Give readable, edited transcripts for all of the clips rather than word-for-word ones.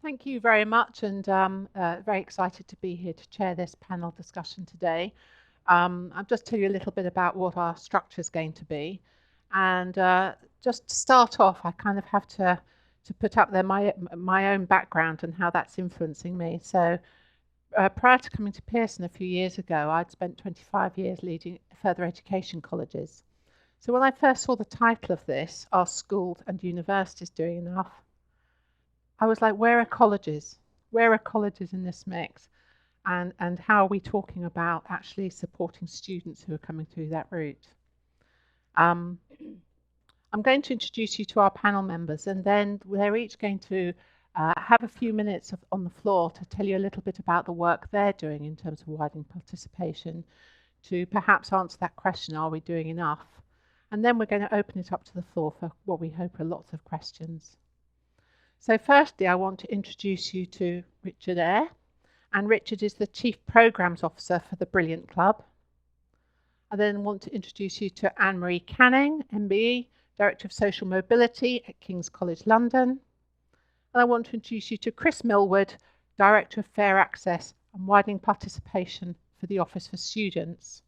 Thank you very much, and very excited to be here to chair this panel discussion today. I'll just tell you a little bit about what our structure is going to be. And just to start off, I kind of have to put up there my own background and how that's influencing me. So prior to coming to Pearson a few years ago, I'd spent 25 years leading further education colleges. So when I first saw the title of this, Are Schools and Universities Doing Enough? I was like, where are colleges? Where are colleges in this mix? And how are we talking about actually supporting students who are coming through that route? I'm going to introduce you to our panel members, and then they're each going to have a few minutes on the floor to tell you a little bit about the work they're doing in terms of widening participation, to perhaps answer that question, are we doing enough? And then we're going to open it up to the floor for what we hope are lots of questions. So firstly, I want to introduce you to Richard Eyre, and Richard is the Chief Programmes Officer for the Brilliant Club. I then want to introduce you to Anne-Marie Canning, MBE, Director of Social Mobility at King's College London. And I want to introduce you to Chris Millward, Director of Fair Access and Widening Participation for the Office for Students.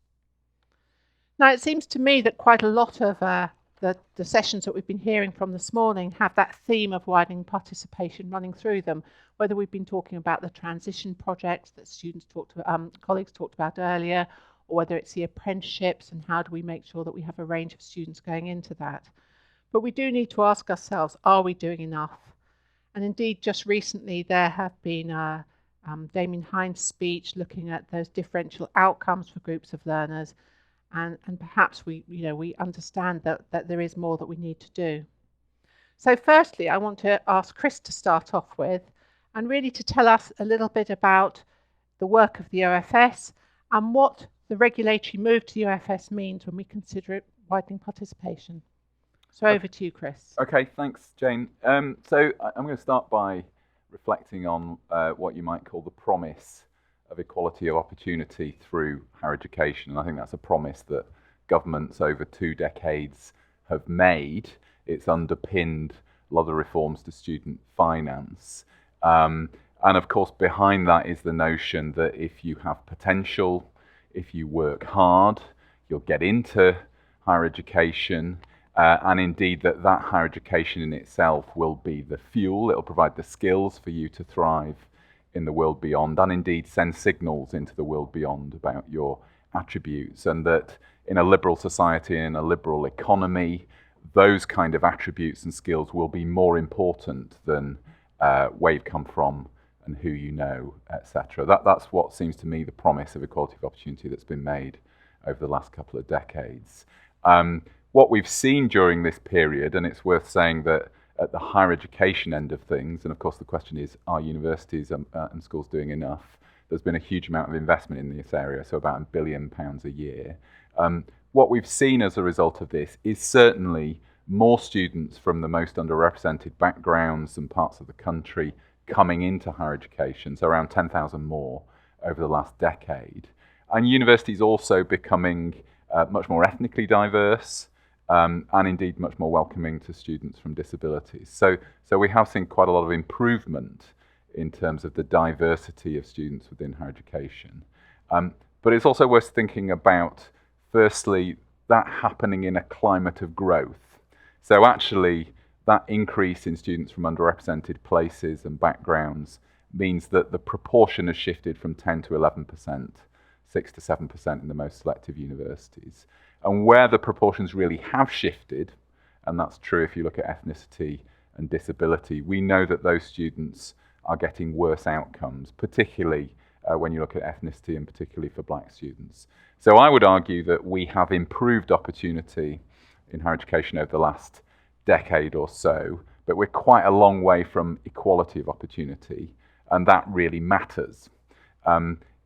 Now, it seems to me that quite a lot of the sessions that we've been hearing from this morning have that theme of widening participation running through them, whether we've been talking about the transition projects that colleagues talked about earlier, or whether it's the apprenticeships and how do we make sure that we have a range of students going into that. But we do need to ask ourselves, are we doing enough? And indeed, just recently there have been Damien Hind's speech looking at those differential outcomes for groups of learners. And perhaps we understand that there is more that we need to do. So firstly, I want to ask Chris to start off with, and really to tell us a little bit about the work of the OFS and what the regulatory move to the OFS means when we consider it widening participation. So over to you, Chris. Okay, thanks, Jane. So I'm going to start by reflecting on what you might call the promise of equality of opportunity through higher education. And I think that's a promise that governments over 2 decades have made. It's underpinned a lot of reforms to student finance. And of course, behind that is the notion that if you have potential, if you work hard, you'll get into higher education. And indeed that higher education in itself will be the fuel. It'll provide the skills for you to thrive in the world beyond, and indeed send signals into the world beyond about your attributes, and that in a liberal society, in a liberal economy, those kind of attributes and skills will be more important than where you've come from and who you know, etc. That's what seems to me the promise of equality of opportunity that's been made over the last couple of decades. What we've seen during this period, and it's worth saying that at the higher education end of things, and of course the question is, are universities and schools doing enough? There's been a huge amount of investment in this area, so about £1 billion a year. What we've seen as a result of this is certainly more students from the most underrepresented backgrounds and parts of the country coming into higher education, so around 10,000 more over the last decade. And universities also becoming much more ethnically diverse, and indeed much more welcoming to students from disabilities. So we have seen quite a lot of improvement in terms of the diversity of students within higher education. But it's also worth thinking about, firstly, that happening in a climate of growth. So actually, that increase in students from underrepresented places and backgrounds means that the proportion has shifted from 10 to 11%, 6 to 7% in the most selective universities. And where the proportions really have shifted, and that's true if you look at ethnicity and disability, we know that those students are getting worse outcomes, particularly when you look at ethnicity and particularly for black students. So I would argue that we have improved opportunity in higher education over the last decade or so, but we're quite a long way from equality of opportunity, and that really matters.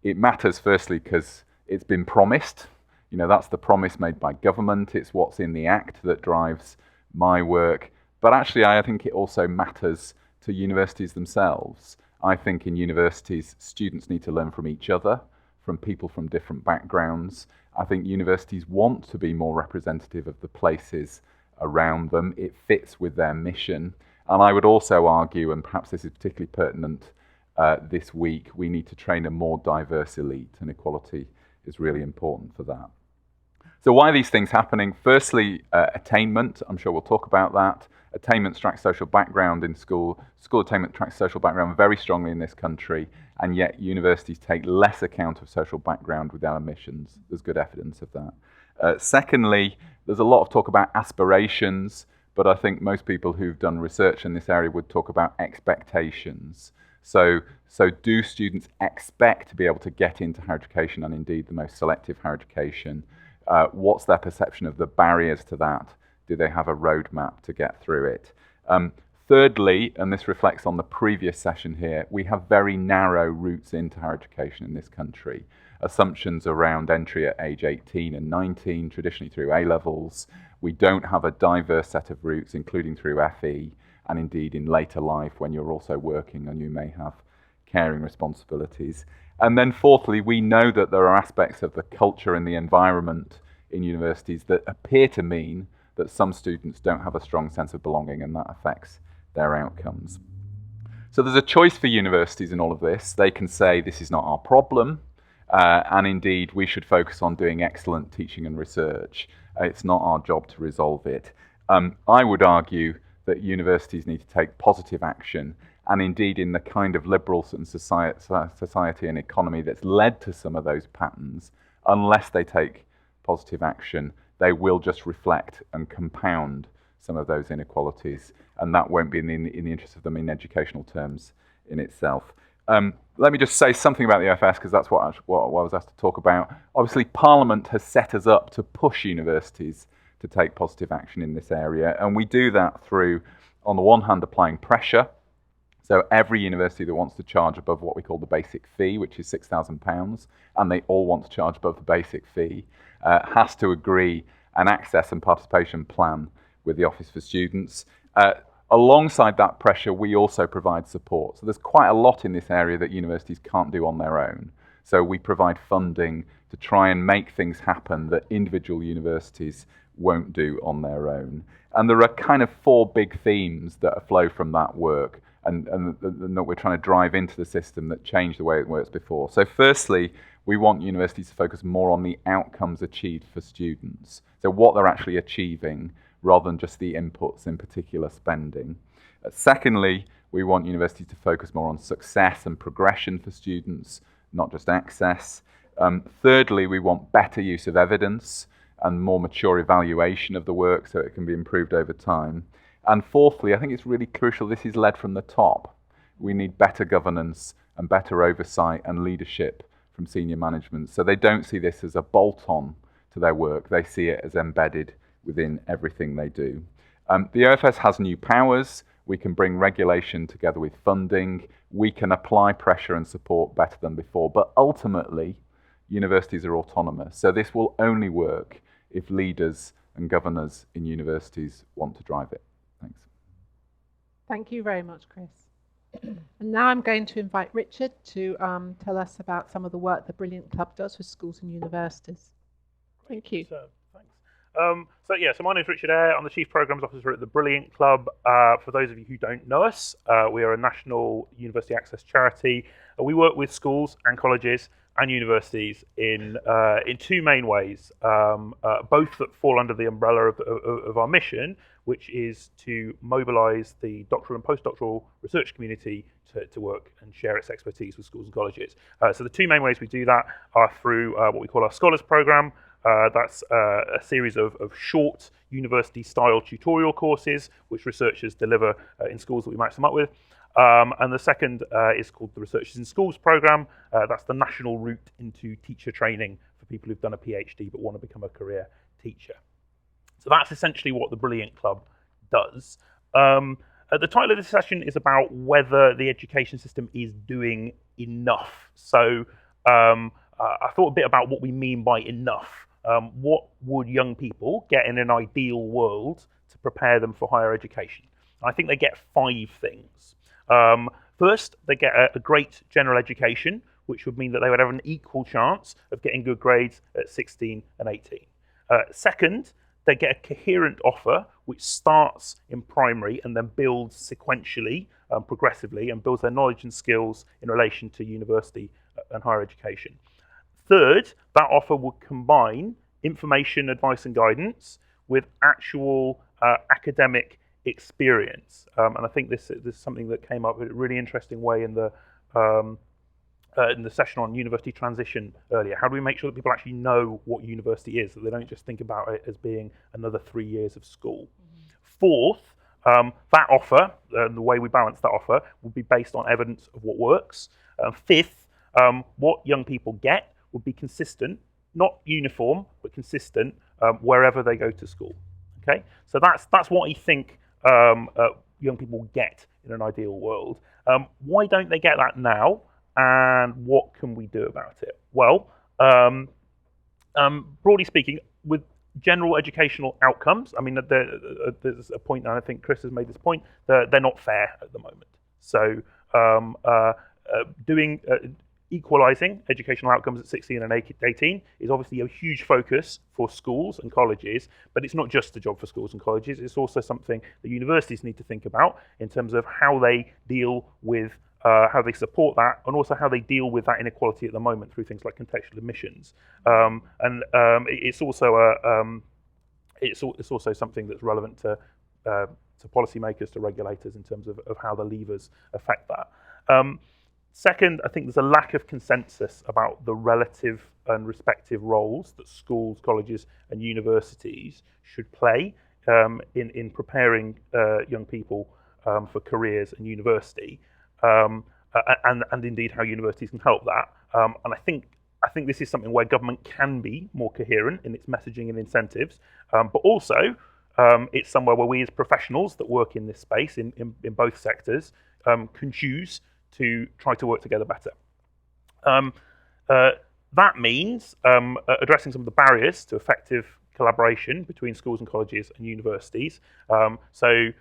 It matters firstly because it's been promised. You know, that's the promise made by government. It's what's in the Act that drives my work. But actually, I think it also matters to universities themselves. I think in universities, students need to learn from each other, from people from different backgrounds. I think universities want to be more representative of the places around them. It fits with their mission. And I would also argue, and perhaps this is particularly pertinent this week, we need to train a more diverse elite, and equality is really important for that. So why are these things happening? Firstly, attainment. I'm sure we'll talk about that. Attainment tracks social background in school. School attainment tracks social background very strongly in this country, and yet universities take less account of social background with their admissions. There's good evidence of that. Secondly, there's a lot of talk about aspirations, but I think most people who've done research in this area would talk about expectations. So do students expect to be able to get into higher education, and indeed the most selective higher education? What's their perception of the barriers to that? Do they have a roadmap to get through it? Thirdly, and this reflects on the previous session here, we have very narrow routes into higher education in this country. Assumptions around entry at age 18 and 19, traditionally through A-levels. We don't have a diverse set of routes, including through FE, and indeed in later life when you're also working and you may have caring responsibilities. And then fourthly, we know that there are aspects of the culture and the environment in universities that appear to mean that some students don't have a strong sense of belonging, and that affects their outcomes. So there's a choice for universities in all of this. They can say this is not our problem, and indeed we should focus on doing excellent teaching and research. It's not our job to resolve it. I would argue that universities need to take positive action, and indeed in the kind of liberal and society and economy that's led to some of those patterns, unless they take positive action, they will just reflect and compound some of those inequalities, and that won't be in the interest of them in educational terms in itself. Let me just say something about the OFS, because that's what I was asked to talk about. Obviously, Parliament has set us up to push universities to take positive action in this area, and we do that through, on the one hand, applying pressure. So every university that wants to charge above what we call the basic fee, which is £6,000, and they all want to charge above the basic fee, has to agree an access and participation plan with the Office for Students. Alongside that pressure, we also provide support. So there's quite a lot in this area that universities can't do on their own. So we provide funding to try and make things happen that individual universities won't do on their own. And there are kind of four big themes that flow from that work and that we're trying to drive into the system that change the way it works before. So firstly, we want universities to focus more on the outcomes achieved for students. So what they're actually achieving, rather than just the inputs in particular spending. Secondly, we want universities to focus more on success and progression for students, not just access. Thirdly, we want better use of evidence and more mature evaluation of the work so it can be improved over time. And fourthly, I think it's really crucial, this is led from the top. We need better governance and better oversight and leadership from senior management. So they don't see this as a bolt-on to their work, they see it as embedded within everything they do. The OFS has new powers. We can bring regulation together with funding. We can apply pressure and support better than before. But ultimately, universities are autonomous. So this will only work if leaders and governors in universities want to drive it. Thanks. Thank you very much, Chris. And now I'm going to invite Richard to tell us about some of the work the Brilliant Club does with schools and universities. Thank you. Thanks. So my name is Richard Eyre. I'm the Chief Programmes Officer at the Brilliant Club. For those of you who don't know us, we are a national university access charity. We work with schools and colleges and universities in two main ways, both that fall under the umbrella of our mission, which is to mobilise the doctoral and postdoctoral research community to work and share its expertise with schools and colleges. So the two main ways we do that are through what we call our Scholars Programme. That's a series of short university-style tutorial courses which researchers deliver in schools that we match them up with. And the second is called the Researchers in Schools Programme. That's the national route into teacher training for people who've done a PhD but want to become a career teacher. So that's essentially what the Brilliant Club does. The title of this session is about whether the education system is doing enough. So I thought a bit about what we mean by enough. What would young people get in an ideal world to prepare them for higher education? I think they get 5 things. First, they get a great general education, which would mean that they would have an equal chance of getting good grades at 16 and 18. Second, they get a coherent offer which starts in primary and then builds sequentially, progressively, and builds their knowledge and skills in relation to university and higher education. Third, that offer would combine information, advice and guidance with actual academic experience. And I think this is something that came up in a really interesting way in the session on university transition earlier. How do we make sure that people actually know what university is, that they don't just think about it as being another 3 years of school? Fourth, that offer, the way we balance that offer, will be based on evidence of what works. Fifth, what young people get will be consistent, not uniform, but consistent wherever they go to school. Okay, so that's what I think young people get in an ideal world. Why don't they get that now, and what can we do about it? Well, broadly speaking, with general educational outcomes, I mean, there's a point, and I think Chris has made this point, that they're not fair at the moment. So equalising educational outcomes at 16 and 18 is obviously a huge focus for schools and colleges, but it's not just a job for schools and colleges, it's also something that universities need to think about in terms of how they deal with, how they support that, and also how they deal with that inequality at the moment through things like contextual admissions. It's also something that's relevant to policymakers, to regulators, in terms of how the levers affect that. Second, I think there's a lack of consensus about the relative and respective roles that schools, colleges and universities should play in preparing young people for careers and university, and indeed how universities can help that. And I think this is something where government can be more coherent in its messaging and incentives, but also it's somewhere where we as professionals that work in this space in both sectors can choose to try to work together better. That means addressing some of the barriers to effective collaboration between schools and colleges and universities. So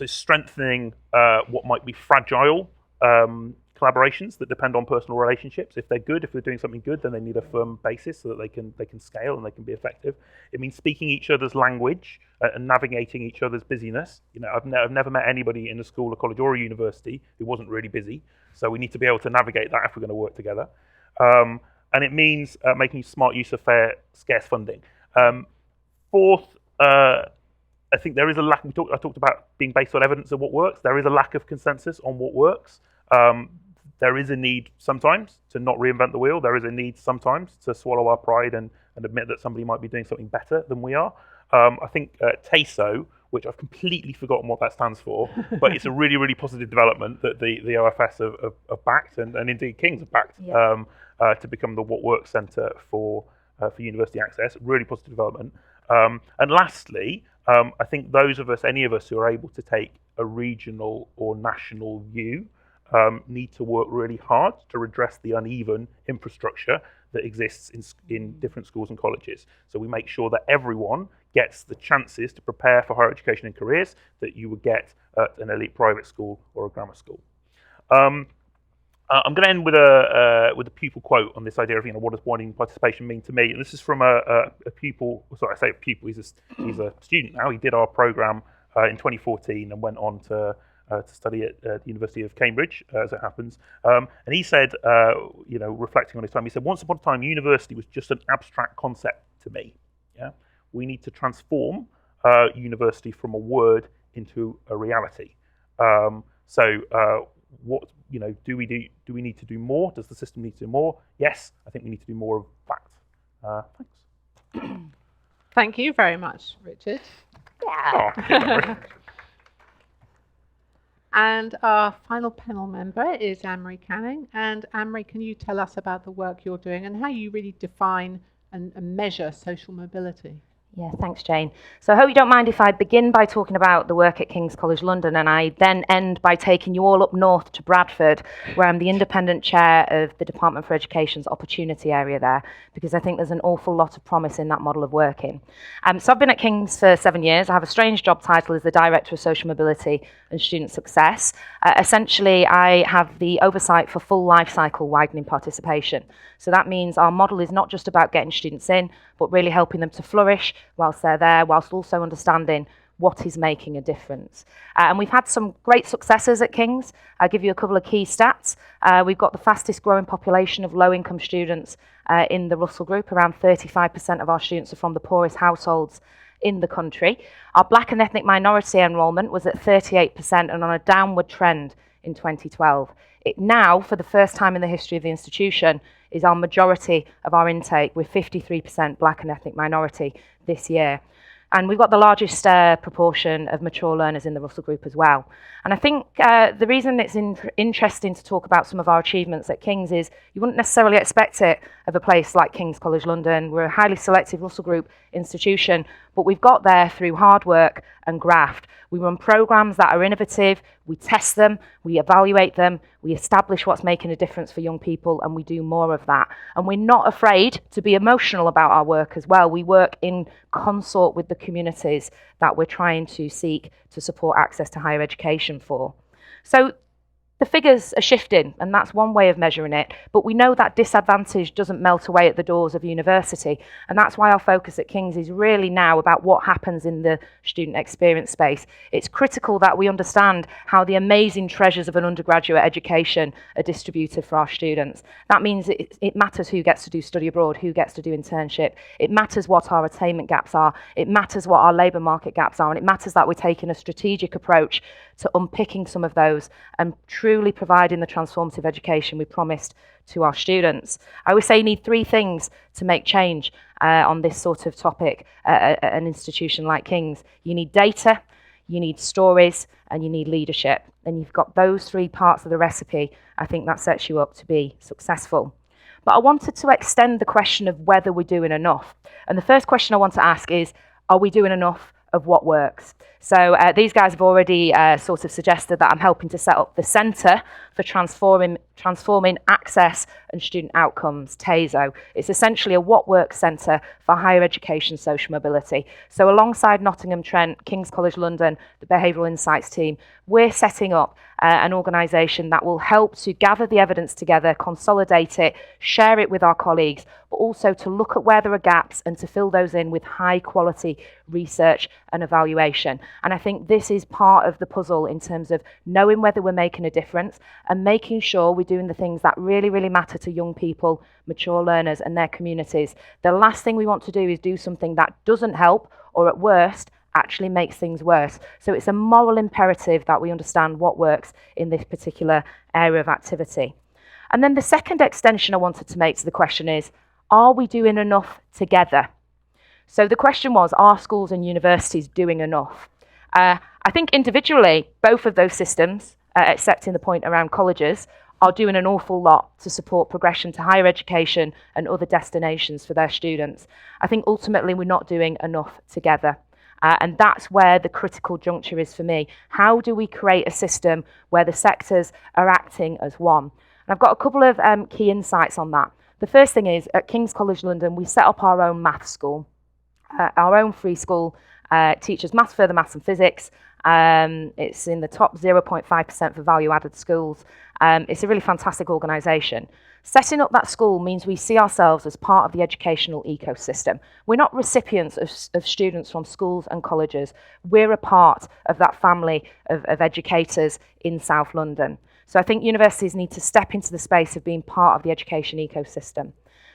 strengthening what might be fragile collaborations that depend on personal relationships. If they're good, if they're doing something good, then they need a firm basis so that they can scale and they can be effective. It means speaking each other's language and navigating each other's busyness. I've never met anybody in a school, a college, or a university who wasn't really busy. So we need to be able to navigate that if we're going to work together. And it means making smart use of scarce funding. Fourth, I think there is a lack. I talked about being based on evidence of what works. There is a lack of consensus on what works. There is a need sometimes to not reinvent the wheel. There is a need sometimes to swallow our pride and admit that somebody might be doing something better than we are. I think TASO, which I've completely forgotten what that stands for, but it's a really, really positive development that the OFS have backed, and indeed King's have backed, to become the What Works Centre for university access. Really positive development. And lastly, I think any of us who are able to take a regional or national view need to work really hard to redress the uneven infrastructure that exists in different schools and colleges. So we make sure that everyone gets the chances to prepare for higher education and careers that you would get at an elite private school or a grammar school. I'm going to end with a pupil quote on this idea of what does widening participation mean to me, and this is from a pupil. Sorry, I say a pupil. He's a student now. He did our program in 2014 and went on to study at the University of Cambridge, as it happens. And he said, reflecting on his time, he said, "Once upon a time, university was just an abstract concept to me. Yeah, we need to transform university from a word into a reality. What do we do? Do we need to do more? Does the system need to do more? Yes, I think we need to do more of that." Thanks. Thank you very much, Richard. Yeah. And our final panel member is Anne-Marie Canning. And Anne-Marie, can you tell us about the work you're doing and how you really define and measure social mobility? Yeah, thanks, Jane. So I hope you don't mind if I begin by talking about the work at King's College London, and I then end by taking you all up north to Bradford, where I'm the independent chair of the Department for Education's opportunity area there, because I think there's an awful lot of promise in that model of working. So I've been at King's for 7 years. I have a strange job title as the Director of Social Mobility and Student Success. Essentially, I have the oversight for full life cycle widening participation. So that means our model is not just about getting students in, but really helping them to flourish whilst they're there, whilst also understanding what is making a difference. And we've had some great successes at King's. I'll give you a couple of key stats. We've got the fastest growing population of low-income students in the Russell Group. Around 35% of our students are from the poorest households in the country. Our black and ethnic minority enrolment was at 38% and on a downward trend in 2012. It now, for the first time in the history of the institution, is our majority of our intake, with 53% black and ethnic minority this year. And we've got the largest proportion of mature learners in the Russell Group as well. And I think the reason it's interesting to talk about some of our achievements at King's is you wouldn't necessarily expect it of a place like King's College London. We're a highly selective Russell Group institution, but we've got there through hard work and graft. We run programmes that are innovative, we test them, we evaluate them, we establish what's making a difference for young people, and we do more of that. And we're not afraid to be emotional about our work as well. We work in consort with the communities that we're trying to seek to support access to higher education for. So the figures are shifting, and that's one way of measuring it, but we know that disadvantage doesn't melt away at the doors of university, and that's why our focus at King's is really now about what happens in the student experience space. It's critical that we understand how the amazing treasures of an undergraduate education are distributed for our students. That means it matters who gets to do study abroad, who gets to do internship. It matters what our attainment gaps are. It matters what our labour market gaps are, and it matters that we're taking a strategic approach to unpicking some of those and truly providing the transformative education we promised to our students. I always say you need three things to make change on this sort of topic at an institution like King's. You need data, you need stories, and you need leadership. And you've got those three parts of the recipe. I think that sets you up to be successful. But I wanted to extend the question of whether we're doing enough. And the first question I want to ask is, are we doing enough of what works? So these guys have already sort of suggested that I'm helping to set up the Centre for Transforming Access and Student Outcomes, TASO. It's essentially a what works centre for higher education social mobility. So alongside Nottingham Trent, King's College London, the Behavioural Insights team, we're setting up an organisation that will help to gather the evidence together, consolidate it, share it with our colleagues, but also to look at where there are gaps and to fill those in with high quality research and evaluation. And I think this is part of the puzzle in terms of knowing whether we're making a difference and making sure we're doing the things that really, really matter to young people, mature learners and their communities. The last thing we want to do is do something that doesn't help, or at worst, actually makes things worse. So it's a moral imperative that we understand what works in this particular area of activity. And then the second extension I wanted to make to the question is, are we doing enough together? So the question was, are schools and universities doing enough? I think individually, both of those systems, excepting the point around colleges, are doing an awful lot to support progression to higher education and other destinations for their students. I think ultimately we're not doing enough together. And that's where the critical juncture is for me. How do we create a system where the sectors are acting as one? And I've got a couple of key insights on that. The first thing is, at King's College London, we set up our own maths school. Our own free school teaches maths, further maths and physics. It's in the top 0.5% for value-added schools. It's a really fantastic organisation. Setting up that school means we see ourselves as part of the educational ecosystem. We're not recipients of students from schools and colleges. We're a part of that family of educators in South London. So I think universities need to step into the space of being part of the education ecosystem.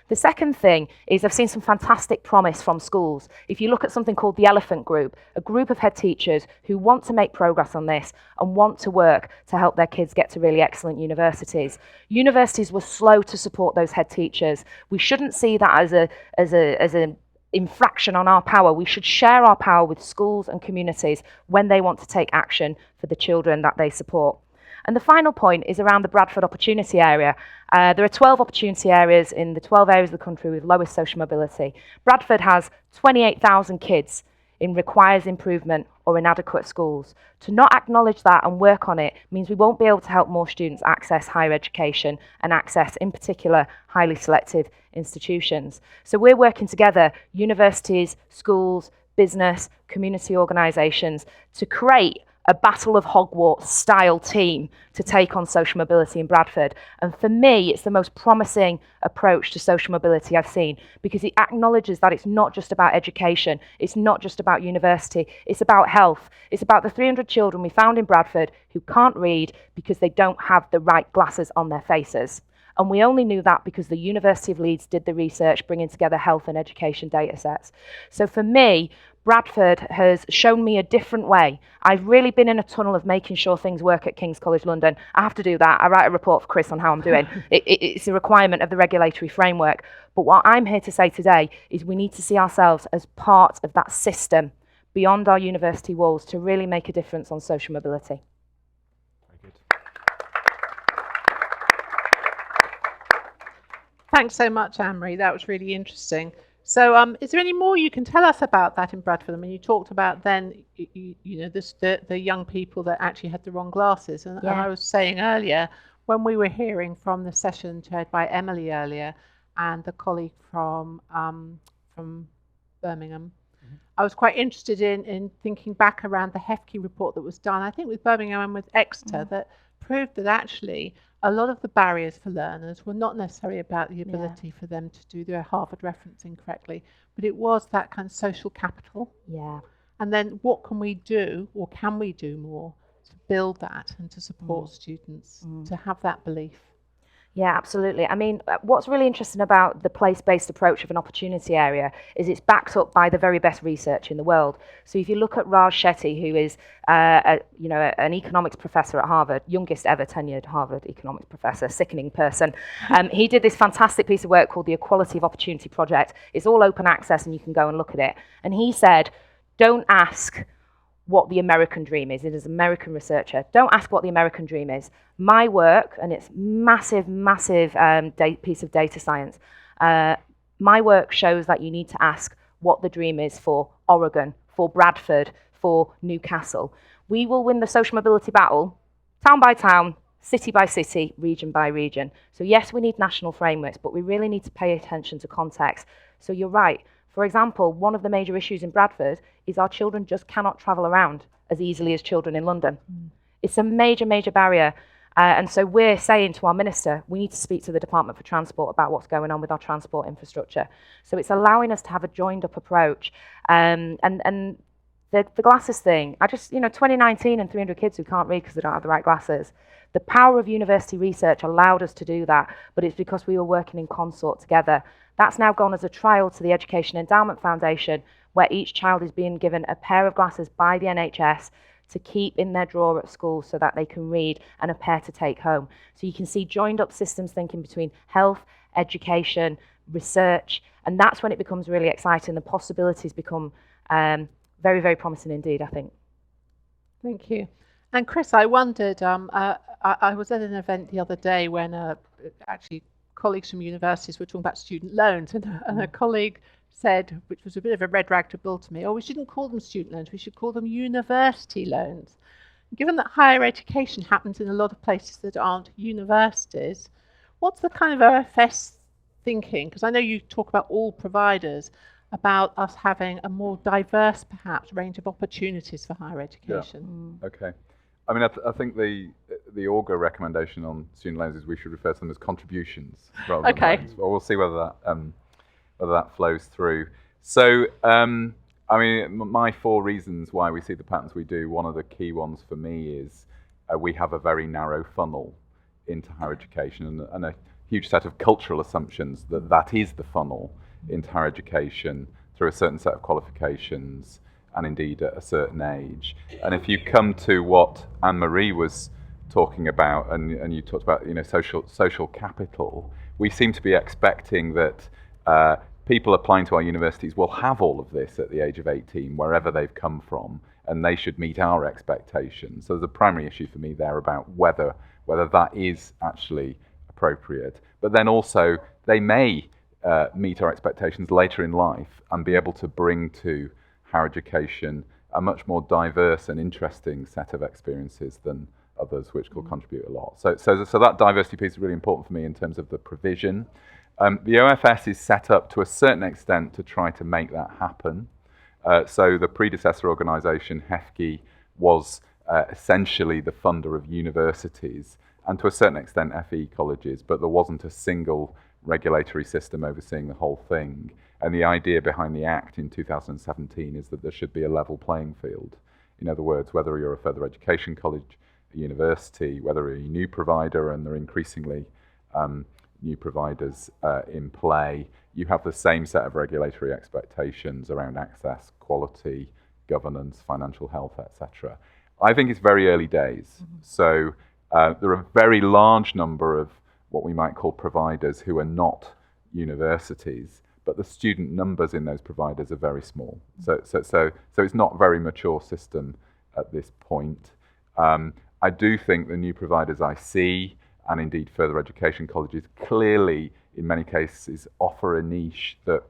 The second thing is I've seen some fantastic promise from schools. If you look at something called the Elephant Group, a group of head teachers who want to make progress on this and want to work to help their kids get to really excellent universities. Universities were slow to support those head teachers. We shouldn't see that as an infraction on our power. We should share our power with schools and communities when they want to take action for the children that they support. And the final point is around the Bradford opportunity area. There are 12 opportunity areas in the 12 areas of the country with lowest social mobility. Bradford has 28,000 kids in requires improvement or inadequate schools. To not acknowledge that and work on it means we won't be able to help more students access higher education and access, in particular, highly selective institutions. So we're working together, universities, schools, business, community organisations, to create a Battle of Hogwarts style team to take on social mobility in Bradford. And for me, it's the most promising approach to social mobility I've seen, because it acknowledges that it's not just about education, it's not just about university, it's about health. It's about the 300 children we found in Bradford who can't read because they don't have the right glasses on their faces. And we only knew that because the University of Leeds did the research, bringing together health and education data sets. So for me, Bradford has shown me a different way. I've really been in a tunnel of making sure things work at King's College London. I have to do that. I write a report for Chris on how I'm doing. It's a requirement of the regulatory framework. But what I'm here to say today is we need to see ourselves as part of that system beyond our university walls to really make a difference on social mobility. Very good. Thanks so much, Anne-Marie. That was really interesting. So is there any more you can tell us about that in Bradford? I mean, you talked about then, you know, the young people that actually had the wrong glasses. And I was saying earlier, when we were hearing from the session chaired by Emily earlier and the colleague from Birmingham, I was quite interested in thinking back around the HEFKE report that was done, I think with Birmingham and with Exeter, that proved that actually a lot of the barriers for learners were not necessarily about the ability for them to do their Harvard referencing correctly, but it was that kind of social capital. Yeah. And then what can we do, or can we do more to build that and to support students to have that belief? Yeah, absolutely. I mean, what's really interesting about the place-based approach of an opportunity area is it's backed up by the very best research in the world. So if you look at Raj Shetty, who is an economics professor at Harvard, youngest ever tenured Harvard economics professor, sickening person, he did this fantastic piece of work called the Equality of Opportunity Project. It's all open access and you can go and look at it. And he said, don't ask what the American dream is. It is an American researcher. Don't ask what the American dream is. My work, and it's massive piece of data science, my work shows that you need to ask what the dream is for Oregon, for Bradford, for Newcastle. We will win the social mobility battle, town by town, city by city, region by region. So yes, we need national frameworks, but we really need to pay attention to context. So you're right. For example, one of the major issues in Bradford is our children just cannot travel around as easily as children in London. It's a major barrier. And so we're saying to our minister, we need to speak to the Department for Transport about what's going on with our transport infrastructure. So it's allowing us to have a joined up approach. And the glasses thing, 2019 and 300 kids who can't read because they don't have the right glasses. The power of university research allowed us to do that, but it's because we were working in consort together. That's now gone as a trial to the Education Endowment Foundation, where each child is being given a pair of glasses by the NHS to keep in their drawer at school so that they can read, and a pair to take home. So you can see joined up systems thinking between health, education, research, and that's when it becomes really exciting. The possibilities become very promising indeed, I think. Thank you. And Chris, I wondered, I was at an event the other day when actually colleagues from universities were talking about student loans, and a colleague said, which was a bit of a red rag to bull to me, we shouldn't call them student loans, we should call them university loans. Given that higher education happens in a lot of places that aren't universities, what's the kind of OFS thinking? Because I know you talk about all providers, about us having a more diverse, perhaps, range of opportunities for higher education. Yeah. Okay. I mean, I think the Auger recommendation on student loans is we should refer to them as contributions rather than loans. But we'll see whether that flows through. So, I mean, my 4 reasons why we see the patterns we do, one of the key ones for me is we have a very narrow funnel into higher education and a huge set of cultural assumptions that is the funnel into higher education through a certain set of qualifications and indeed at a certain age. And if you come to what Anne-Marie was talking about, and you talked about social capital, we seem to be expecting that people applying to our universities will have all of this at the age of 18, wherever they've come from, and they should meet our expectations. So there's a primary issue for me there about whether that is actually appropriate. But then also, they may meet our expectations later in life and be able to bring to higher education a much more diverse and interesting set of experiences than others, which will contribute a lot. So that diversity piece is really important for me in terms of the provision. The OFS is set up to a certain extent to try to make that happen. So the predecessor organisation, HEFKE, was essentially the funder of universities and to a certain extent FE colleges, but there wasn't a single regulatory system overseeing the whole thing. And the idea behind the Act in 2017 is that there should be a level playing field. In other words, whether you're a further education college, a university, whether you're a new provider, and there are increasingly new providers in play, you have the same set of regulatory expectations around access, quality, governance, financial health, etc. I think it's very early days. So there are a very large number of what we might call providers who are not universities, but the student numbers in those providers are very small. So it's not a very mature system at this point. I do think the new providers I see, and indeed further education colleges, clearly in many cases offer a niche that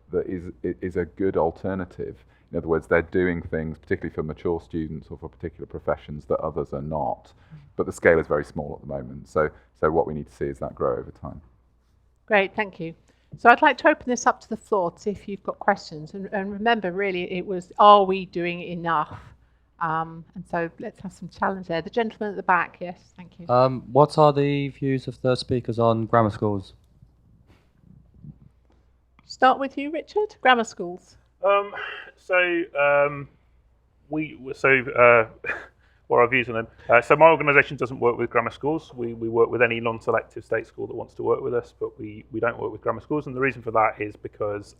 is a good alternative. In other words, they're doing things, particularly for mature students or for particular professions, that others are not. But the scale is very small at the moment. So what we need to see is that grow over time. Great, thank you. So I'd like to open this up to the floor to see if you've got questions. And remember, really, it was, are we doing enough? And so let's have some challenge there. The gentleman at the back, yes, thank you. What are the views of the speakers on grammar schools? Start with you, Richard. Grammar schools. What are our views on them? So my organisation doesn't work with grammar schools. We work with any non-selective state school that wants to work with us, but we don't work with grammar schools. And the reason for that is because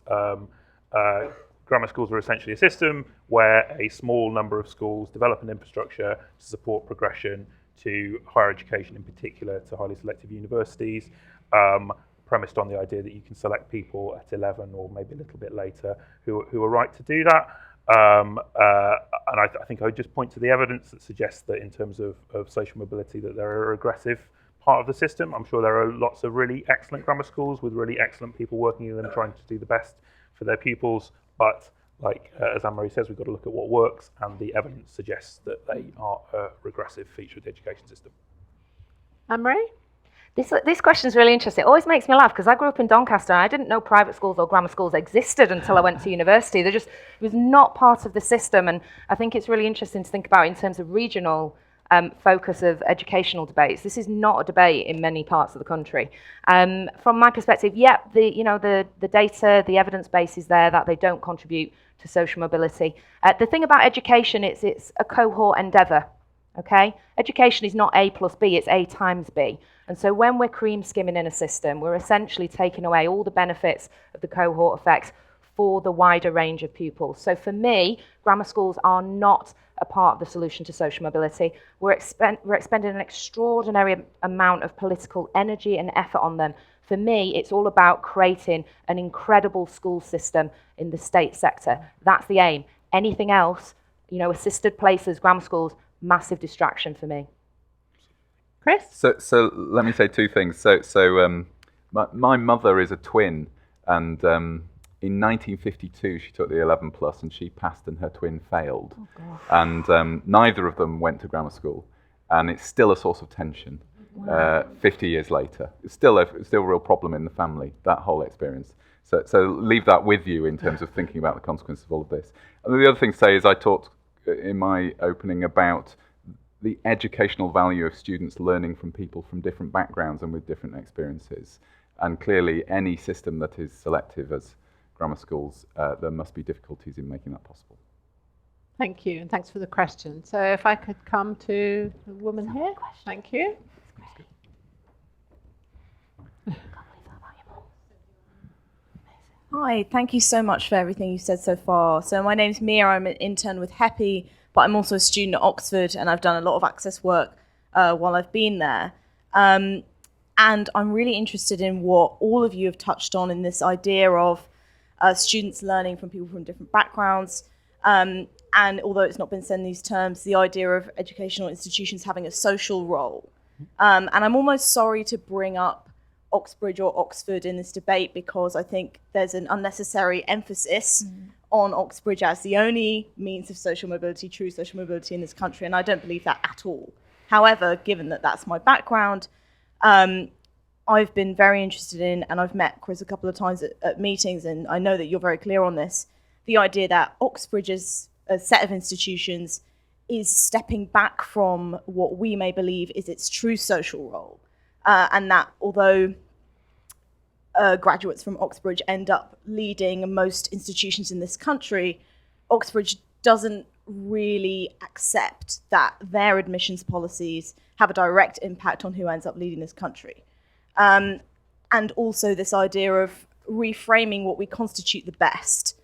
grammar schools are essentially a system where a small number of schools develop an infrastructure to support progression to higher education, in particular to highly selective universities, premised on the idea that you can select people at 11 or maybe a little bit later who are right to do that. And I think I would just point to the evidence that suggests that in terms of social mobility that they're a regressive part of the system. I'm sure there are lots of really excellent grammar schools with really excellent people working in them trying to do the best for their pupils. But like as Anne-Marie says, we've got to look at what works, and the evidence suggests that they are a regressive feature of the education system. Anne-Marie? This question is really interesting. It always makes me laugh because I grew up in Doncaster and I didn't know private schools or grammar schools existed until I went to university. It was not part of the system, and I think it's really interesting to think about in terms of regional focus of educational debates. This is not a debate in many parts of the country. From my perspective, the data, the evidence base is there that they don't contribute to social mobility. The thing about education is it's a cohort endeavour. Okay, education is not A plus B, it's A times B. And so when we're cream skimming in a system, we're essentially taking away all the benefits of the cohort effects for the wider range of pupils. So for me, grammar schools are not a part of the solution to social mobility. We're expending an extraordinary amount of political energy and effort on them. For me, it's all about creating an incredible school system in the state sector. That's the aim. Anything else, assisted places, grammar schools, massive distraction for me. Chris? So let me say two things. My mother is a twin, and in 1952 she took the 11 plus and she passed and her twin failed. Oh, and neither of them went to grammar school, and it's still a source of tension. Wow. 50 years later, it's still a real problem in the family, that whole experience. So leave that with you in terms of thinking about the consequences of all of this. And the other thing to say is I talked in my opening about the educational value of students learning from people from different backgrounds and with different experiences. And clearly any system that is selective as grammar schools, there must be difficulties in making that possible. Thank you, and thanks for the question. So if I could come to the woman here. Thank you. Hi, thank you so much for everything you've said so far. So my name's Mia, I'm an intern with HEPI, but I'm also a student at Oxford, and I've done a lot of access work while I've been there. And I'm really interested in what all of you have touched on in this idea of students learning from people from different backgrounds. And although it's not been said in these terms, the idea of educational institutions having a social role. And I'm almost sorry to bring up Oxbridge or Oxford in this debate because I think there's an unnecessary emphasis on Oxbridge as the only means of social mobility, true social mobility in this country, and I don't believe that at all. However, given that that's my background, I've been very interested in, and I've met Chris a couple of times at meetings, and I know that you're very clear on this, the idea that Oxbridge as a set of institutions is stepping back from what we may believe is its true social role. And that although graduates from Oxbridge end up leading most institutions in this country, Oxbridge doesn't really accept that their admissions policies have a direct impact on who ends up leading this country. And also this idea of reframing what we constitute the best,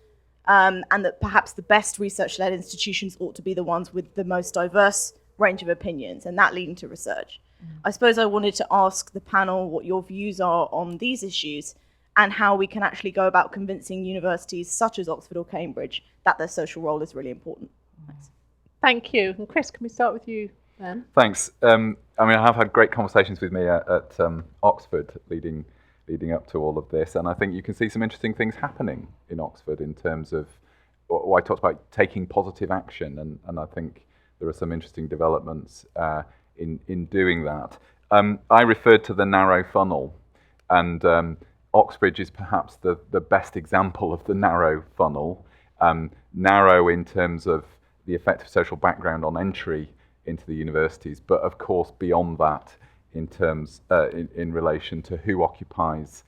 and that perhaps the best research-led institutions ought to be the ones with the most diverse range of opinions, and that leading to research. I suppose I wanted to ask the panel what your views are on these issues and how we can actually go about convincing universities such as Oxford or Cambridge that their social role is really important. Thanks. Thank you. And Chris, can we start with you then? Thanks. I mean, I have had great conversations with Mia at Oxford leading up to all of this, and I think you can see some interesting things happening in Oxford in terms of what I talked about taking positive action, and I think there are some interesting developments in doing that. I referred to the narrow funnel, and Oxbridge is perhaps the best example of the narrow funnel. Narrow in terms of the effect of social background on entry into the universities, but of course beyond that in terms in relation to who occupies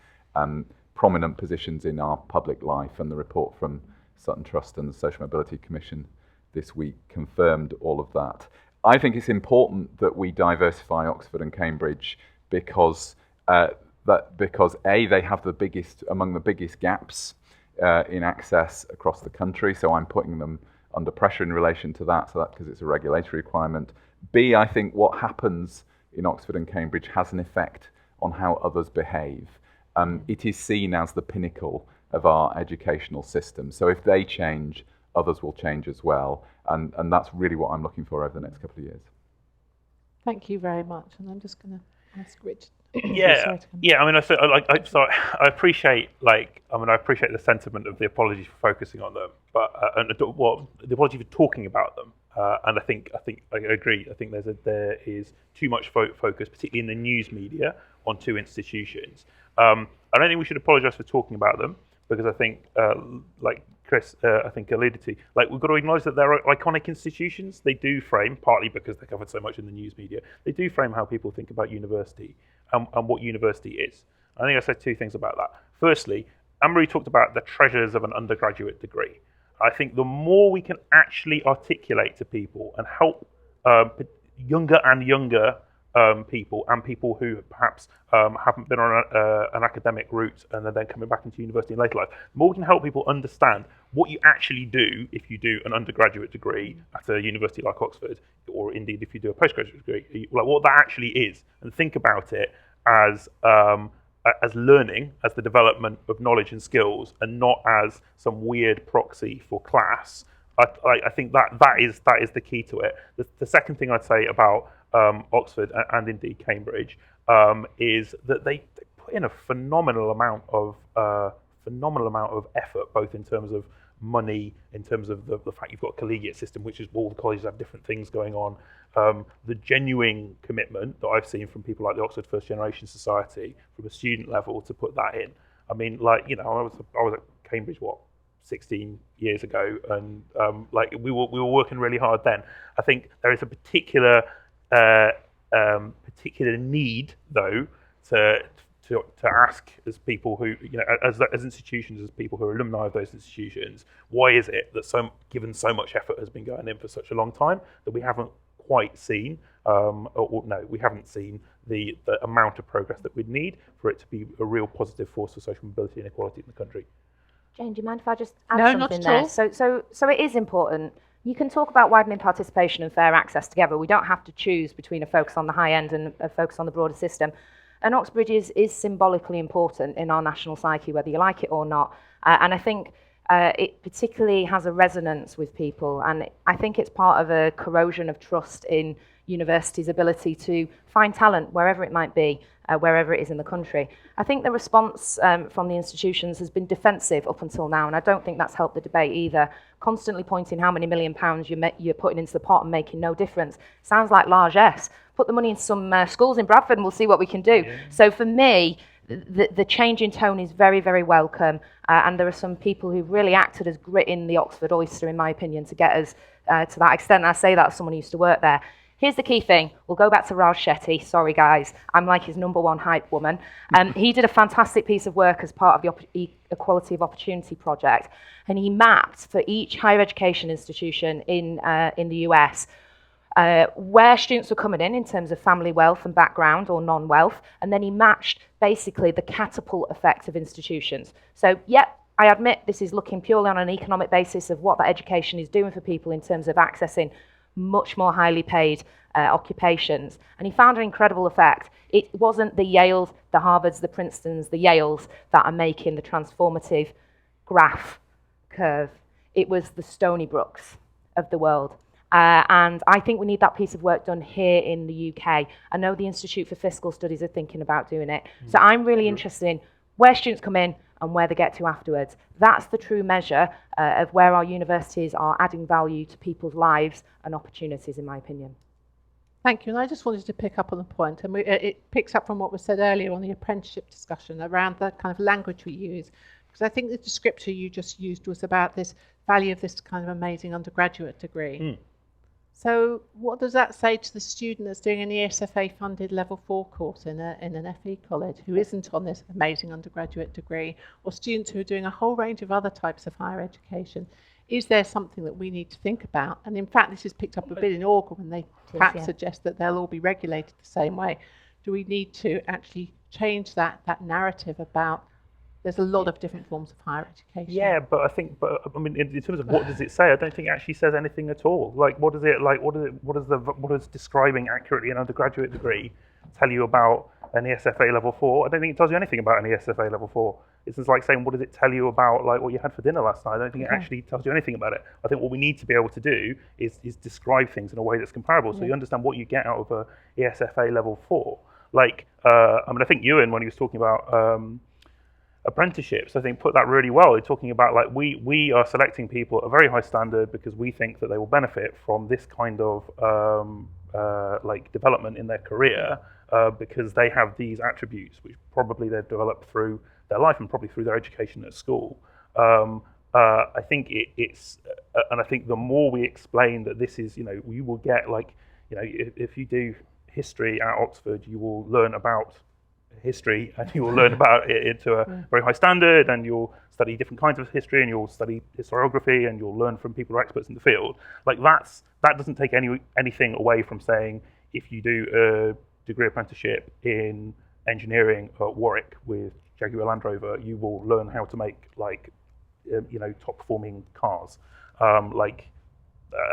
prominent positions in our public life. And the report from Sutton Trust and the Social Mobility Commission this week confirmed all of that. I think it's important that we diversify Oxford and Cambridge because they have among the biggest gaps in access across the country, so I'm putting them under pressure in relation to that, because it's a regulatory requirement. B, I think what happens in Oxford and Cambridge has an effect on how others behave. It is seen as the pinnacle of our educational system, so if they change, others will change as well, and that's really what I'm looking for over the next couple of years. Thank you very much, and I'm just going to ask Richard. Yeah. I mean, I appreciate I appreciate the sentiment of the apology for focusing on them, but and the apology for talking about them. And I think I agree. I think there is too much focus, particularly in the news media, on two institutions. I don't think we should apologise for talking about them, because I think, like Chris, I think alluded to, we've got to acknowledge that they're iconic institutions. They do frame, partly because they're covered so much in the news media, they do frame how people think about university and what university is. I think I said two things about that. Firstly, Anne-Marie talked about the treasures of an undergraduate degree. I think the more we can actually articulate to people and help younger people and people who perhaps haven't been on an academic route and are then coming back into university in later life, the more we can help people understand what you actually do if you do an undergraduate degree at a university like Oxford, or indeed if you do a postgraduate degree, what that actually is, and think about it as learning, as the development of knowledge and skills, and not as some weird proxy for class. I think that is the key to it. The second thing I'd say about Oxford and indeed Cambridge is that they put in a phenomenal amount of effort, both in terms of money, in terms of the fact you've got a collegiate system, which is all the colleges have different things going on. The genuine commitment that I've seen from people like the Oxford First Generation Society, from a student level, to put that in. I mean, I was at Cambridge 16 years ago, and we were working really hard then. I think there is a particular need, though, to ask, as people who, as institutions, as people who are alumni of those institutions, why is it that given so much effort has been going in for such a long time, that we haven't quite seen, we haven't seen the amount of progress that we'd need for it to be a real positive force for social mobility and equality in the country. Jane, do you mind if I just add something there? So it is important. You can talk about widening participation and fair access together. We don't have to choose between a focus on the high end and a focus on the broader system. And Oxbridge is symbolically important in our national psyche, whether you like it or not. And I think it particularly has a resonance with people. And I think it's part of a corrosion of trust in universities' ability to find talent wherever it might be, wherever it is in the country. I think the response from the institutions has been defensive up until now, and I don't think that's helped the debate either. Constantly pointing how many £1 million you're putting into the pot and making no difference sounds like largesse. Put the money in some schools in Bradford and we'll see what we can do. Yeah. So for me, the change in tone is very, very welcome, and there are some people who've really acted as grit in the Oxford oyster, in my opinion, to get us to that extent. And I say that as someone who used to work there. Here's the key thing. We'll go back to Raj Shetty. Sorry, guys. I'm like his #1 hype woman. He did a fantastic piece of work as part of the Equality of Opportunity project, and he mapped for each higher education institution in the US where students were coming in terms of family wealth and background or non-wealth, and then he matched basically the catapult effect of institutions. So, yep, I admit this is looking purely on an economic basis of what that education is doing for people in terms of accessing much more highly paid occupations. And he found an incredible effect. It wasn't the Yales, the Harvards, the Princetons, the Yales that are making the transformative graph curve. It was the Stony Brooks of the world. And I think we need that piece of work done here in the UK. I know the Institute for Fiscal Studies are thinking about doing it. So I'm really interested in where students come in and where they get to afterwards. That's the true measure of where our universities are adding value to people's lives and opportunities, in my opinion. Thank you. And I just wanted to pick up on the point, and it picks up from what was said earlier on the apprenticeship discussion around the kind of language we use. Because I think the descriptor you just used was about this value of this kind of amazing undergraduate degree. So what does that say to the student that's doing an ESFA-funded level 4 course in an FE college who isn't on this amazing undergraduate degree, or students who are doing a whole range of other types of higher education? Is there something that we need to think about? And in fact, this is picked up a bit in Augur when they perhaps suggest that they'll all be regulated the same way. Do we need to actually change that narrative about there's a lot of different forms of higher education? Yeah, but I mean, in terms of what does it say, I don't think it actually says anything at all. Like, what does describing accurately an undergraduate degree tell you about an ESFA level 4? I don't think it tells you anything about an ESFA level 4. It's just like saying, what does it tell you about like what you had for dinner last night? I don't think it actually tells you anything about it. I think what we need to be able to do is describe things in a way that's comparable, so you understand what you get out of a ESFA level 4. Like, I mean, I think Ewan, when he was talking about apprenticeships, I think put that really well. They're talking about like we are selecting people at a very high standard because we think that they will benefit from this kind of like development in their career because they have these attributes which probably they've developed through their life and probably through their education at school. I think it's and I think the more we explain that this is, you know, you will get like, you know, if you do history at Oxford, you will learn about history and you will learn about it to a very high standard, and you'll study different kinds of history, and you'll study historiography, and you'll learn from people who are experts in the field. Like that doesn't take anything away from saying if you do a degree apprenticeship in engineering at Warwick with Jaguar Land Rover, you will learn how to make like you know, top performing cars. Like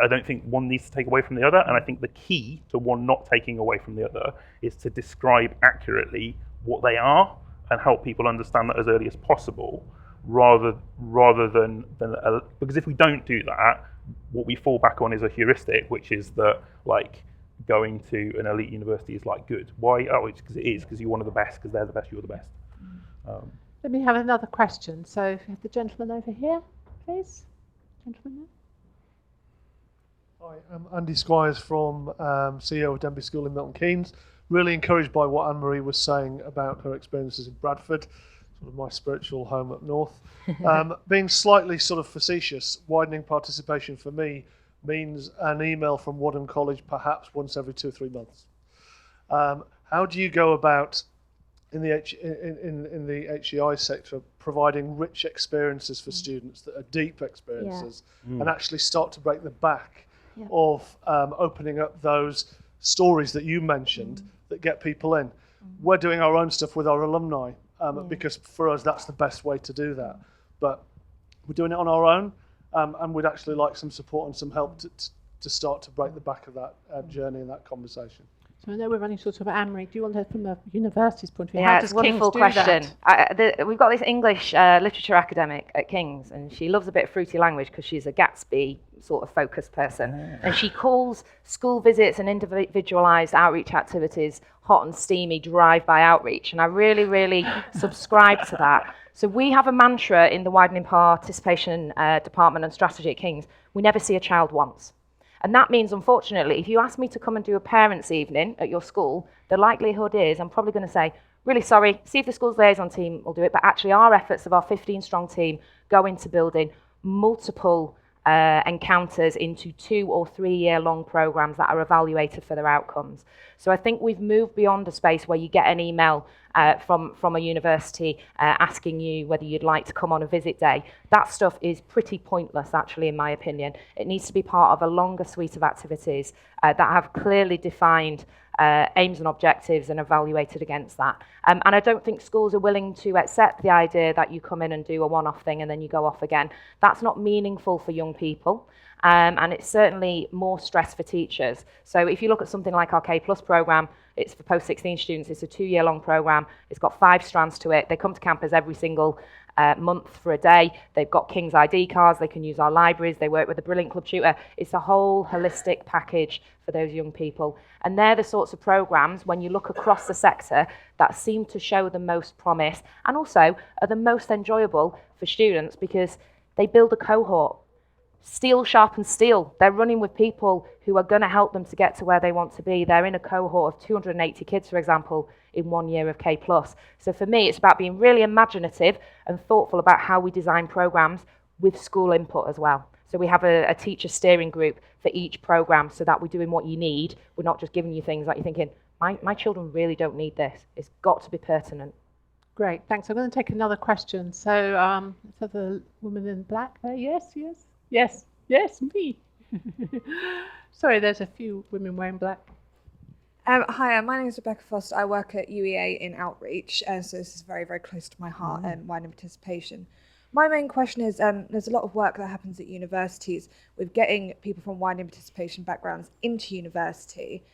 I don't think one needs to take away from the other, and I think the key to one not taking away from the other is to describe accurately what they are and help people understand that as early as possible, rather than because if we don't do that, what we fall back on is a heuristic, which is that like going to an elite university is like good. Why? Oh, it's because it is, because you're one of the best, because they're the best, you're the best. Let me have another question. So the gentleman over here, please. Gentleman there. Hi, I'm Andy Squires from CEO of Denby School in Milton Keynes. Really encouraged by what Anne-Marie was saying about her experiences in Bradford, sort of my spiritual home up north. Being slightly sort of facetious, widening participation for me means an email from Wadham College perhaps once every 2 or 3 months. How do you go about in the HEI sector providing rich experiences for students that are deep experiences and actually start to break the back of opening up those stories that you mentioned that get people in? We're doing our own stuff with our alumni because for us that's the best way to do that. But we're doing it on our own, and we'd actually like some support and some help to start to break the back of that journey and that conversation. So I know we're running sort of Anne-Marie. Do you want to, from a university's point of view, Yeah, how it's does a wonderful King's do question. that? We've got this English literature academic at King's, and she loves a bit of fruity language because she's a Gatsby sort of focused person. And she calls school visits and individualised outreach activities hot and steamy drive-by outreach. And I really, really subscribe to that. So we have a mantra in the Widening Participation Department and Strategy at King's: we never see a child once. And that means, unfortunately, if you ask me to come and do a parents' evening at your school, the likelihood is I'm probably going to say, really sorry, see if the school's liaison team will do it, but actually our efforts of our 15-strong team go into building multiple encounters into 2 or 3 year long programs that are evaluated for their outcomes. So I think we've moved beyond a space where you get an email from a university asking you whether you'd like to come on a visit day. That stuff is pretty pointless, actually, in my opinion. It needs to be part of a longer suite of activities that have clearly defined aims and objectives and evaluated against that. And I don't think schools are willing to accept the idea that you come in and do a one-off thing and then you go off again. That's not meaningful for young people. And it's certainly more stress for teachers. So if you look at something like our K Plus programme, it's for post-16 students, it's a 2-year-long programme, it's got 5 strands to it, they come to campus every single month for a day, they've got King's ID cards, they can use our libraries, they work with the Brilliant Club Tutor. It's a whole holistic package for those young people. And they're the sorts of programmes, when you look across the sector, that seem to show the most promise and also are the most enjoyable for students because they build a cohort. Steel sharpens steel. They're running with people who are going to help them to get to where they want to be. They're in a cohort of 280 kids, for example, in 1 year of K+. So for me, it's about being really imaginative and thoughtful about how we design programs with school input as well. So we have a teacher steering group for each program so that we're doing what you need. We're not just giving you things like you're thinking, my children really don't need this. It's got to be pertinent. Great, thanks. I'm going to take another question. So, the woman in black there. Yes, me. Sorry, there's a few women wearing black. Hi, my name is Rebecca Foss. I work at UEA in Outreach, so this is very, very close to my heart and widening participation. My main question is, there's a lot of work that happens at universities with getting people from widening participation backgrounds into university.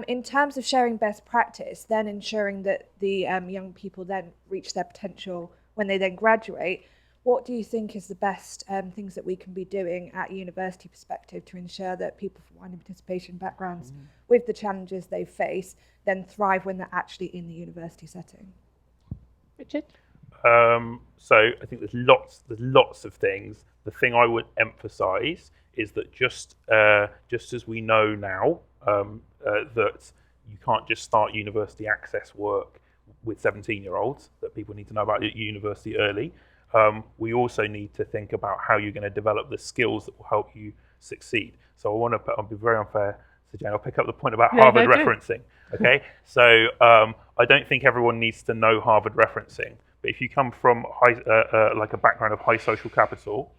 In terms of sharing best practice, then ensuring that the young people then reach their potential when they then graduate, what do you think is the best things that we can be doing at a university perspective to ensure that people from widening participation backgrounds with the challenges they face then thrive when they're actually in the university setting? Richard? So I think there's lots of things. The thing I would emphasise is that just as we know now that you can't just start university access work with 17-year-olds, that people need to know about university early. We also need to think about how you're going to develop the skills that will help you succeed. So I'll be very unfair to Jane. I'll pick up the point about Harvard referencing. Okay, so I don't think everyone needs to know Harvard referencing, but if you come from like a background of high social capital,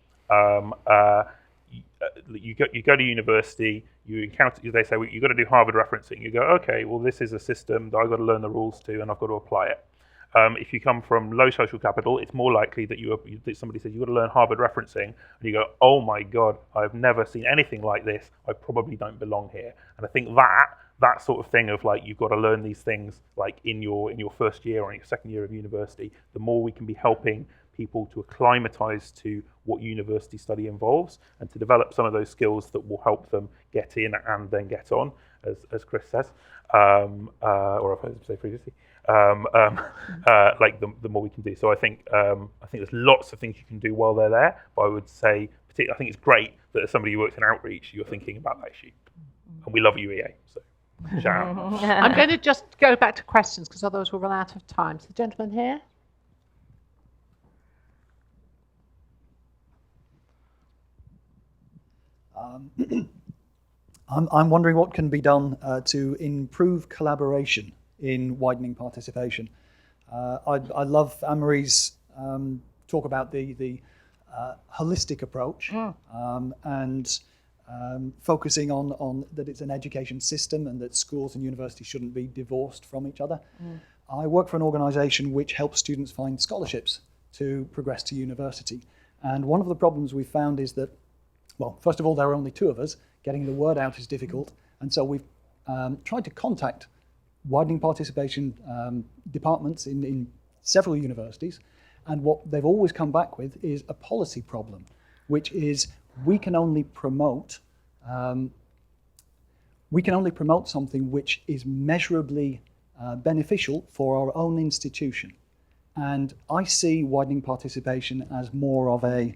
you go to university, you encounter, they say, well, you've got to do Harvard referencing. You go, okay, well, this is a system that I've got to learn the rules to, and I've got to apply it. If you come from low social capital, it's more likely that somebody says you've got to learn Harvard referencing, and you go, oh my God, I've never seen anything like this. I probably don't belong here. And I think that sort of thing of like you've got to learn these things like in your first year or in your second year of university, the more we can be helping people to acclimatise to what university study involves and to develop some of those skills that will help them get in and then get on, as Chris says, or I've heard him say previously. Like the more we can do. So I think there's lots of things you can do while they're there. But I would say, I think it's great that as somebody who works in outreach, you're thinking about that issue. And we love UEA. So shout out. I'm going to just go back to questions because otherwise we'll run out of time. So the gentleman here. I'm wondering what can be done to improve collaboration in widening participation. I love Anne-Marie's talk about the holistic approach and focusing on that it's an education system and that schools and universities shouldn't be divorced from each other. I work for an organisation which helps students find scholarships to progress to university. And one of the problems we've found is that, well, first of all, there are only 2 of us. Getting the word out is difficult. And so we've tried to contact widening participation departments in several universities. And what they've always come back with is a policy problem, which is we can only promote something which is measurably beneficial for our own institution. And I see widening participation as more of a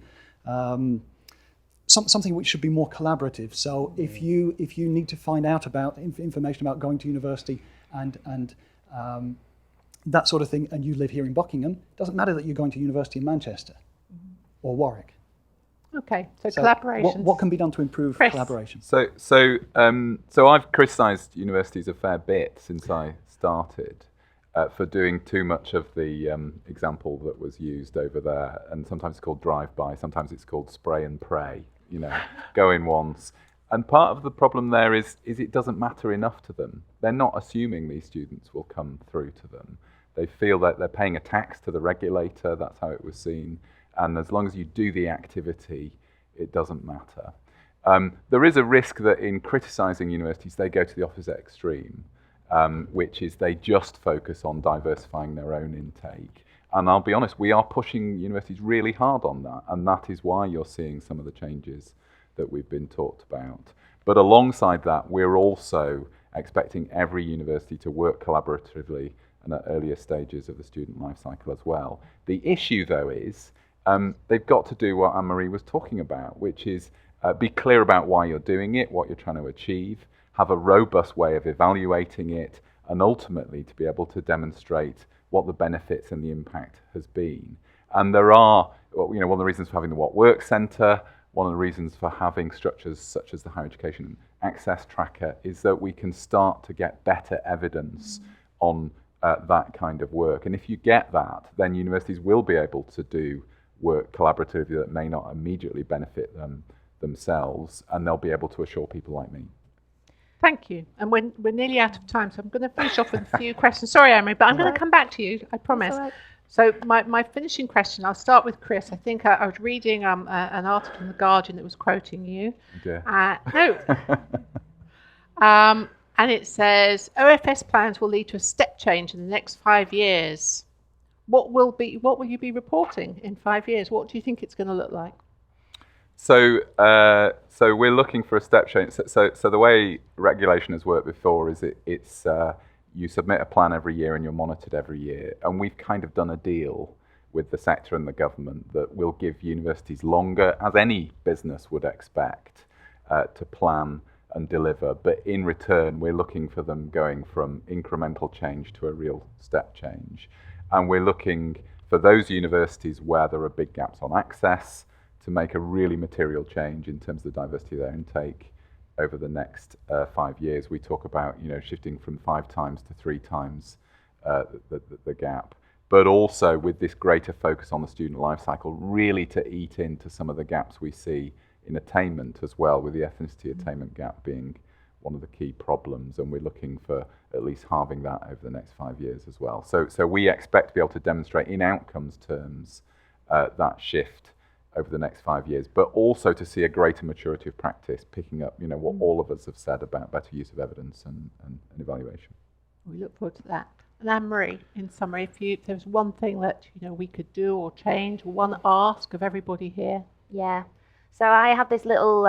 something which should be more collaborative. So if you need to find out about information about going to university and that sort of thing, and you live here in Buckingham, it doesn't matter that you're going to university in Manchester or Warwick. Okay, so So collaboration. what can be done to improve Chris. collaboration? So I've criticised universities a fair bit since I started for doing too much of the example that was used over there, and sometimes it's called drive-by, sometimes it's called spray and pray. Go in once. And part of the problem there is it doesn't matter enough to them. They're not assuming these students will come through to them. They feel that they're paying a tax to the regulator. That's how it was seen. And as long as you do the activity, it doesn't matter. There is a risk that in criticising universities, they go to the opposite extreme, which is they just focus on diversifying their own intake. And I'll be honest, we are pushing universities really hard on that. And that is why you're seeing some of the changes that we've been talked about. But alongside that, we're also expecting every university to work collaboratively and at earlier stages of the student life cycle as well. The issue, though, is they've got to do what Anne-Marie was talking about, which is be clear about why you're doing it, what you're trying to achieve, have a robust way of evaluating it, and ultimately to be able to demonstrate what the benefits and the impact has been. And there are, one of the reasons for having the What Works Centre, one of the reasons for having structures such as the Higher Education Access Tracker is that we can start to get better evidence on that kind of work. And if you get that, then universities will be able to do work collaboratively that may not immediately benefit them themselves, and they'll be able to assure people like me. Thank you. And we're nearly out of time, so I'm going to finish off with a few questions. Sorry, Anne-Marie, but I'm going to come back to you, I promise. So my finishing question, I'll start with Chris. I think I was reading an article in The Guardian that was quoting you. Okay. And it says, OFS plans will lead to a step change in the next 5 years. What will you be reporting in 5 years? What do you think it's going to look like? So we're looking for a step change. So the way regulation has worked before is it's you submit a plan every year and you're monitored every year. And we've kind of done a deal with the sector and the government that will give universities longer, as any business would expect, to plan and deliver. But in return, we're looking for them going from incremental change to a real step change. And we're looking for those universities where there are big gaps on access to make a really material change in terms of the diversity of their intake over the next 5 years. We talk about shifting from 5 times to 3 times the gap, but also with this greater focus on the student life cycle, really to eat into some of the gaps we see in attainment as well, with the ethnicity attainment gap being one of the key problems, and we're looking for at least halving that over the next 5 years as well. So we expect to be able to demonstrate in outcomes terms that shift over the next 5 years, but also to see a greater maturity of practice, picking up what all of us have said about better use of evidence and evaluation. We look forward to that. And Anne-Marie, in summary, if there was one thing that we could do or change, or one ask of everybody here. Yeah. So I have this little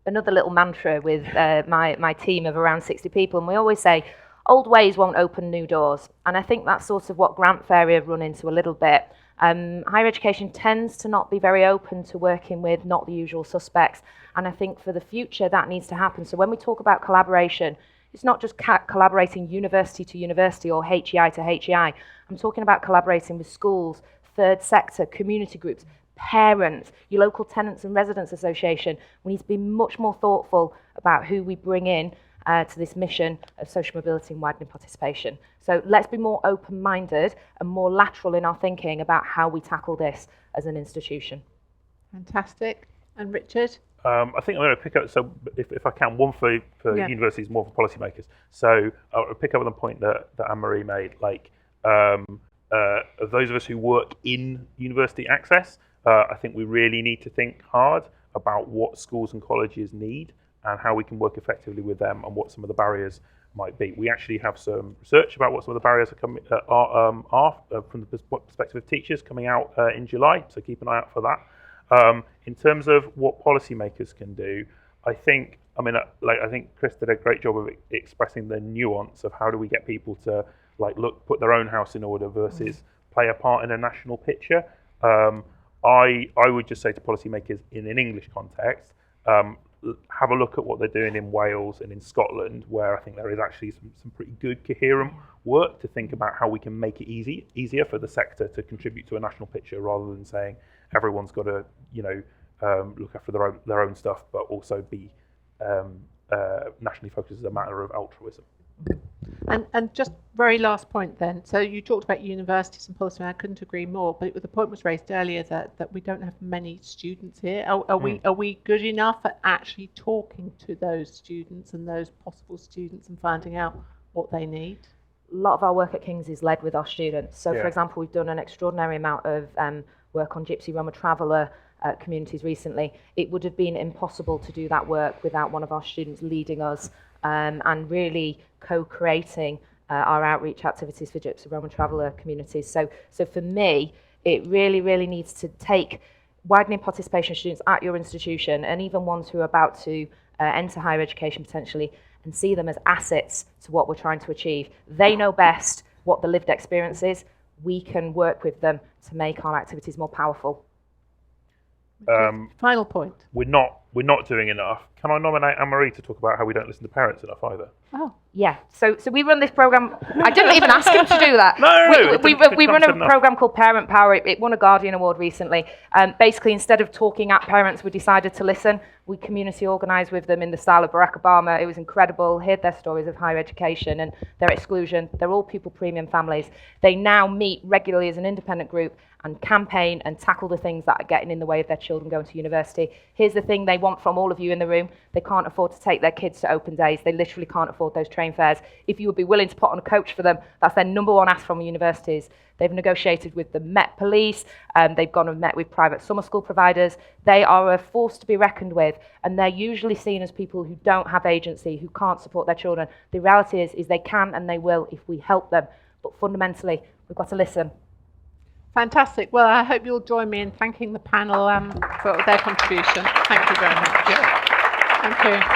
another little mantra with my team of around 60 people, and we always say, old ways won't open new doors. And I think that's sort of what grant fair have run into a little bit. Higher education tends to not be very open to working with not the usual suspects, and I think for the future that needs to happen. So when we talk about collaboration, it's not just collaborating university to university or HEI to HEI. I'm talking about collaborating with schools, third sector, community groups, parents, your local tenants and residents association. We need to be much more thoughtful about who we bring in to this mission of social mobility and widening participation. So let's be more open-minded and more lateral in our thinking about how we tackle this as an institution. Fantastic. And Richard? I think I'm going to pick up, so if I can, one for universities, more for policymakers. So I'll pick up on the point that Anne-Marie made, of those of us who work in university access, I think we really need to think hard about what schools and colleges need and how we can work effectively with them and what some of the barriers might be. We actually have some research about what some of the barriers are from the perspective of teachers coming out in July, so keep an eye out for that. In terms of what policymakers can do, I think Chris did a great job of expressing the nuance of how do we get people to put their own house in order versus play a part in a national picture. I would just say to policymakers in an English context, have a look at what they're doing in Wales and in Scotland, where I think there is actually some pretty good coherent work to think about how we can make it easier for the sector to contribute to a national picture, rather than saying everyone's got to look after their own stuff, but also be nationally focused as a matter of altruism. And just very last point then. So you talked about universities and policy, and I couldn't agree more. But the point was raised earlier that we don't have many students here. Are we good enough at actually talking to those students and those possible students and finding out what they need? A lot of our work at King's is led with our students. So, for example, we've done an extraordinary amount of work on Gypsy Roma Traveller communities recently. It would have been impossible to do that work without one of our students leading us and really co-creating our outreach activities for Gypsy Roma Traveller communities. So for me, it really needs to take widening participation students at your institution, and even ones who are about to enter higher education potentially, and see them as assets to what we're trying to achieve. They know best what the lived experience is. We can work with them to make our activities more powerful. Final point. We're not doing enough. Can I nominate Anne-Marie to talk about how we don't listen to parents enough either? Oh. Yeah, so we run this programme. I didn't even ask him to do that. No, we run a programme called Parent Power. It won a Guardian Award recently. Basically, instead of talking at parents, we decided to listen. We community organised with them in the style of Barack Obama. It was incredible. Heard their stories of higher education and their exclusion. They're all pupil premium families. They now meet regularly as an independent group and campaign and tackle the things that are getting in the way of their children going to university. Here's the thing they want from all of you in the room. They can't afford to take their kids to open days. They literally can't afford those train fares. If you would be willing to put on a coach for them, that's their number one ask from universities. They've negotiated with the Met Police. They've gone and met with private summer school providers. They are a force to be reckoned with, and they're usually seen as people who don't have agency, who can't support their children. The reality is they can and they will if we help them. But fundamentally, we've got to listen. Fantastic. Well, I hope you'll join me in thanking the panel for their contribution. Thank you very much. Thank you.